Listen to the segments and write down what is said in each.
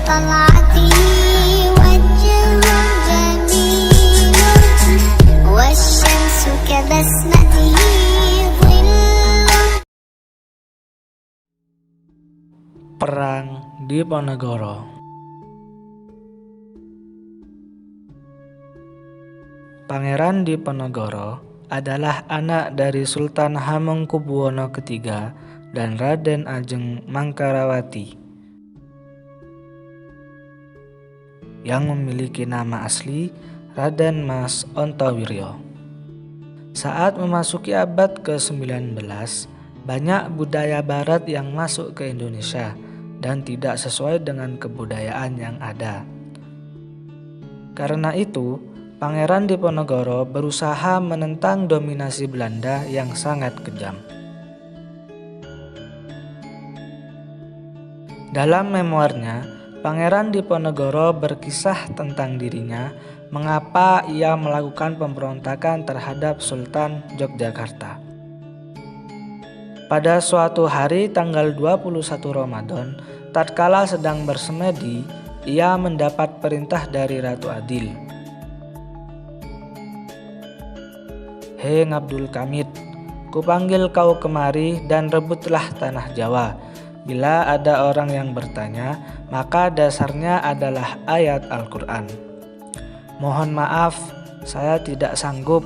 طلعتي وجه جميل والشمس كبسمته ظل. Perang Diponegoro. Pangeran Diponegoro adalah anak dari Sultan Hamengkubuwono III dan Raden Ajeng Mangkarawati yang memiliki nama asli Raden Mas Ontowiryo. Saat memasuki abad ke-19, banyak budaya barat yang masuk ke Indonesia dan tidak sesuai dengan kebudayaan yang ada. Karena itu, Pangeran Diponegoro berusaha menentang dominasi Belanda yang sangat kejam. Dalam memoarnya, Pangeran Diponegoro berkisah tentang dirinya, mengapa ia melakukan pemberontakan terhadap Sultan Yogyakarta. Pada suatu hari tanggal 21 Ramadan, tatkala sedang bersemedi, ia mendapat perintah dari Ratu Adil. "Hei Ngabdul Kamit, kupanggil kau kemari dan rebutlah tanah Jawa. Bila ada orang yang bertanya, maka dasarnya adalah ayat Al-Quran. Mohon maaf, saya tidak sanggup,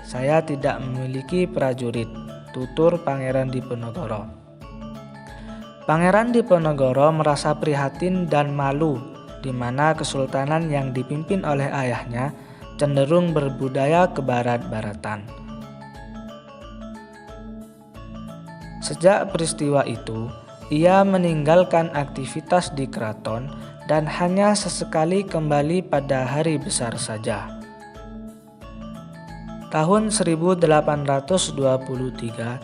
saya tidak memiliki prajurit," tutur Pangeran Diponegoro. Pangeran Diponegoro merasa prihatin dan malu di mana kesultanan yang dipimpin oleh ayahnya cenderung berbudaya kebarat-baratan. Sejak peristiwa itu, ia meninggalkan aktivitas di keraton dan hanya sesekali kembali pada hari besar saja. Tahun 1823,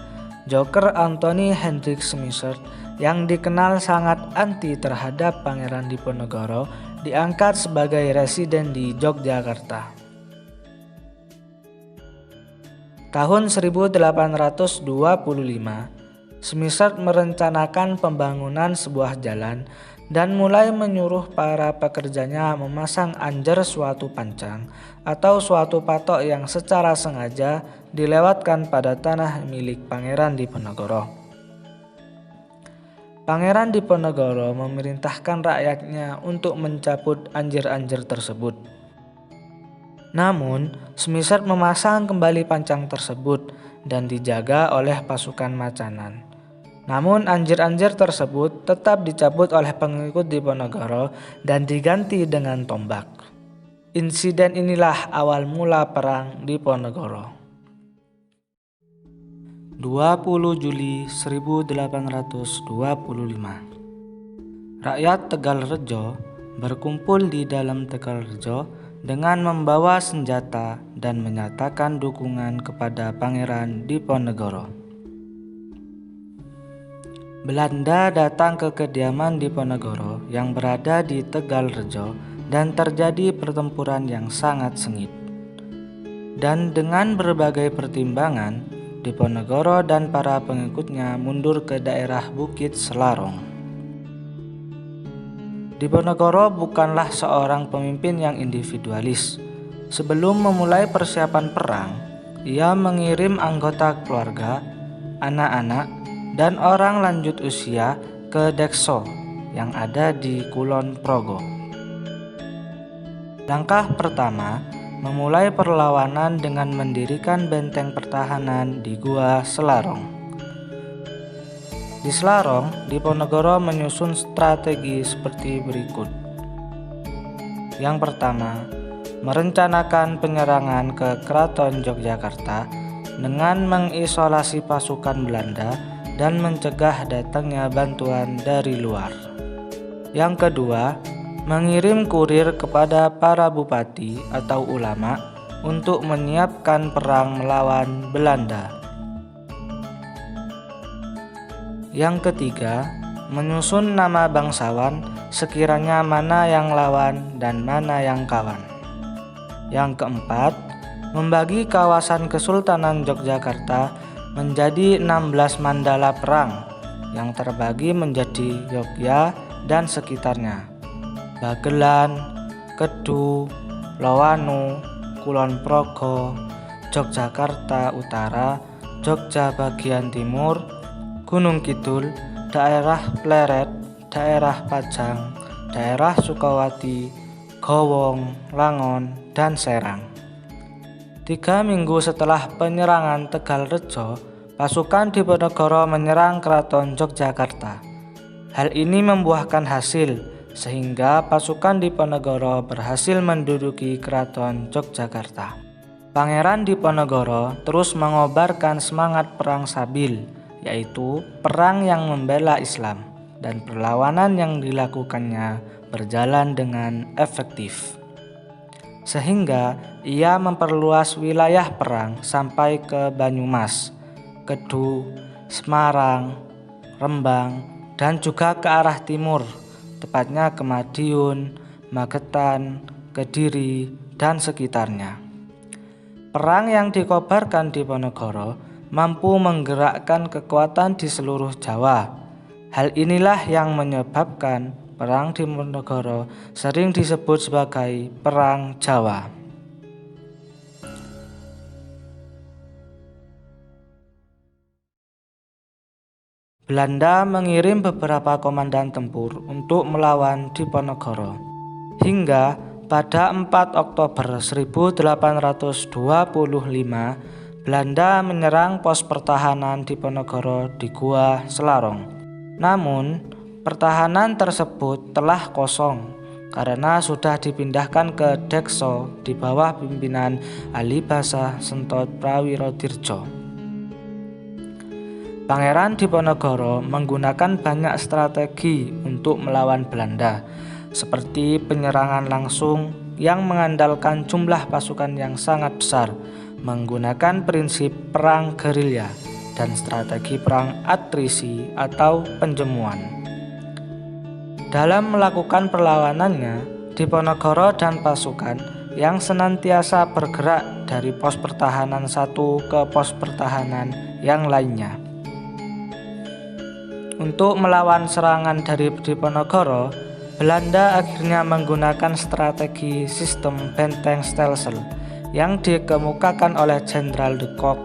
Joker Anthony Hendrik Smyser yang dikenal sangat anti terhadap Pangeran Diponegoro diangkat sebagai residen di Yogyakarta. Tahun 1825, Smyser merencanakan pembangunan sebuah jalan dan mulai menyuruh para pekerjanya memasang anjer suatu pancang atau suatu patok yang secara sengaja dilewatkan pada tanah milik Pangeran Diponegoro. Pangeran Diponegoro memerintahkan rakyatnya untuk mencabut anjir-anjir tersebut. Namun, Smyser memasang kembali pancang tersebut dan dijaga oleh pasukan Macanan. Namun anjir-anjir tersebut tetap dicabut oleh pengikut Diponegoro dan diganti dengan tombak. Insiden inilah awal mula Perang Diponegoro. 20 Juli 1825. Rakyat Tegalrejo berkumpul di dalam Tegalrejo dengan membawa senjata dan menyatakan dukungan kepada Pangeran Diponegoro. Belanda datang ke kediaman Diponegoro yang berada di Tegalrejo dan terjadi pertempuran yang sangat sengit. Dan dengan berbagai pertimbangan, Diponegoro dan para pengikutnya mundur ke daerah Bukit Selarong. Diponegoro bukanlah seorang pemimpin yang individualis. Sebelum memulai persiapan perang, ia mengirim anggota keluarga, anak-anak, dan orang lanjut usia ke Dekso yang ada di Kulon Progo. Langkah pertama, memulai perlawanan dengan mendirikan benteng pertahanan di Gua Selarong. Di Selarong, Diponegoro menyusun strategi seperti berikut. Yang pertama, merencanakan penyerangan ke Keraton Yogyakarta dengan mengisolasi pasukan Belanda dan mencegah datangnya bantuan dari luar. Yang kedua, mengirim kurir kepada para bupati atau ulama untuk menyiapkan perang melawan Belanda. Yang ketiga, menyusun nama bangsawan sekiranya mana yang lawan dan mana yang kawan. Yang keempat, membagi kawasan Kesultanan Yogyakarta menjadi 16 mandala perang yang terbagi menjadi Yogya dan sekitarnya. Bagelan, Kedu, Lowanu, Kulon Progo, Yogyakarta Utara, Jogja bagian timur, Gunung Kidul, daerah Pleret, daerah Pajang, daerah Sukawati, Gowong, Langon, dan Serang. 3 minggu setelah penyerangan Tegalrejo, pasukan Diponegoro menyerang Keraton Yogyakarta. Hal ini membuahkan hasil, sehingga pasukan Diponegoro berhasil menduduki Keraton Yogyakarta. Pangeran Diponegoro terus mengobarkan semangat perang Sabil, yaitu perang yang membela Islam, dan perlawanan yang dilakukannya berjalan dengan efektif. Sehingga ia memperluas wilayah perang sampai ke Banyumas, Kedu, Semarang, Rembang, dan juga ke arah timur, tepatnya ke Madiun, Magetan, Kediri, dan sekitarnya. Perang yang dikobarkan Diponegoro mampu menggerakkan kekuatan di seluruh Jawa. Hal inilah yang menyebabkan Perang Diponegoro sering disebut sebagai Perang Jawa. Belanda mengirim beberapa komandan tempur untuk melawan Diponegoro. Hingga pada 4 Oktober 1825, Belanda menyerang pos pertahanan Diponegoro di Gua Selarong. Namun, pertahanan tersebut telah kosong karena sudah dipindahkan ke Dekso di bawah pimpinan Alibasa Sentot Prawirodirjo. Pangeran Diponegoro menggunakan banyak strategi untuk melawan Belanda, seperti penyerangan langsung yang mengandalkan jumlah pasukan yang sangat besar, menggunakan prinsip perang gerilya, dan strategi perang atrisi atau penjemuan. Dalam melakukan perlawanannya, Diponegoro dan pasukan yang senantiasa bergerak dari pos pertahanan satu ke pos pertahanan yang lainnya. Untuk melawan serangan dari Diponegoro, Belanda akhirnya menggunakan strategi sistem benteng stelsel yang dikemukakan oleh Jenderal de Kock.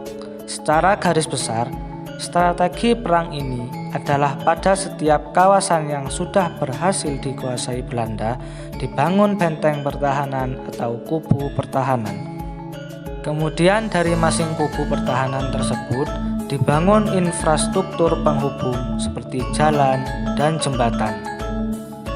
Secara garis besar, strategi perang ini adalah pada setiap kawasan yang sudah berhasil dikuasai Belanda dibangun benteng pertahanan atau kubu pertahanan. Kemudian dari masing kubu pertahanan tersebut dibangun infrastruktur penghubung seperti jalan dan jembatan.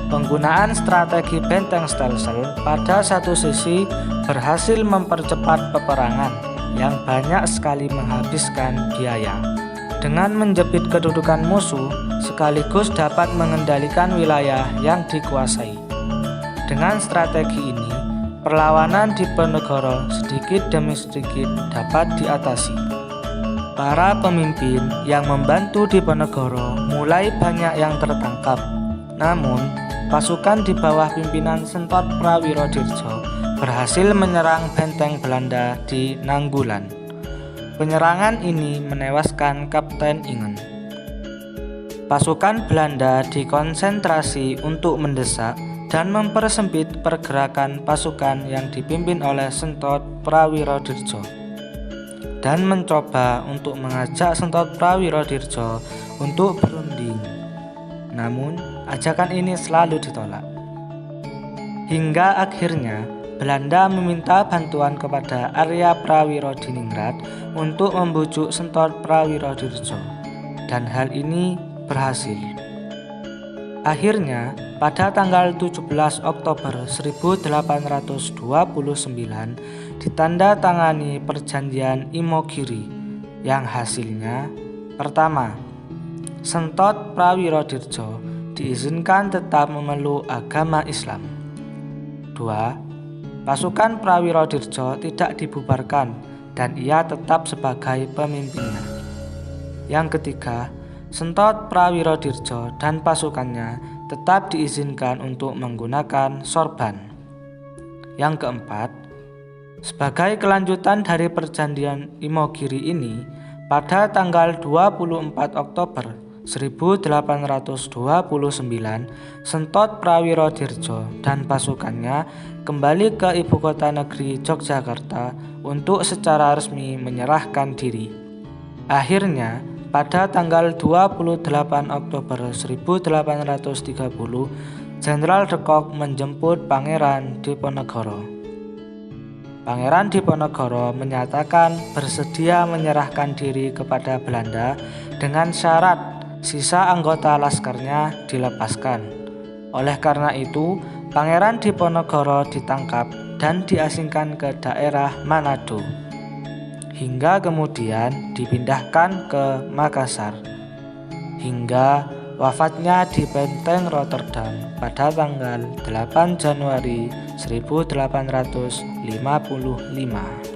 Penggunaan strategi benteng stelsel pada satu sisi berhasil mempercepat peperangan yang banyak sekali menghabiskan biaya. Dengan menjepit kedudukan musuh, sekaligus dapat mengendalikan wilayah yang dikuasai. Dengan strategi ini, perlawanan Diponegoro sedikit demi sedikit dapat diatasi. Para pemimpin yang membantu Diponegoro mulai banyak yang tertangkap. Namun, pasukan di bawah pimpinan Sentot Prawirodirjo berhasil menyerang benteng Belanda di Nanggulan. Penyerangan ini menewaskan Kapten Ingen. Pasukan Belanda dikonsentrasi untuk mendesak dan mempersempit pergerakan pasukan yang dipimpin oleh Sentot Prawirodirjo, dan mencoba untuk mengajak Sentot Prawirodirjo untuk berunding. Namun, ajakan ini selalu ditolak. Hingga akhirnya, Belanda meminta bantuan kepada Arya Prawirodiningrat untuk membujuk Sentot Prawirodirjo, dan hal ini berhasil. Akhirnya, pada tanggal 17 Oktober 1829 ditandatangani Perjanjian Imogiri yang hasilnya: pertama, Sentot Prawirodirjo diizinkan tetap memeluk agama Islam. 2. Pasukan Prawirodirjo tidak dibubarkan dan ia tetap sebagai pemimpinnya. Yang ketiga, Sentot Prawirodirjo dan pasukannya tetap diizinkan untuk menggunakan sorban. Yang keempat, sebagai kelanjutan dari Perjanjian Imogiri ini, pada tanggal 24 Oktober 1829, Sentot Prawirodirjo dan pasukannya kembali ke ibu kota negeri Yogyakarta untuk secara resmi menyerahkan diri. Akhirnya, pada tanggal 28 Oktober 1830, Jenderal de Kock menjemput Pangeran Diponegoro. Pangeran Diponegoro menyatakan bersedia menyerahkan diri kepada Belanda dengan syarat sisa anggota laskernya dilepaskan. Oleh karena itu, Pangeran Diponegoro ditangkap dan diasingkan ke daerah Manado, hingga kemudian dipindahkan ke Makassar, hingga wafatnya di Benteng Rotterdam pada tanggal 8 Januari 1855.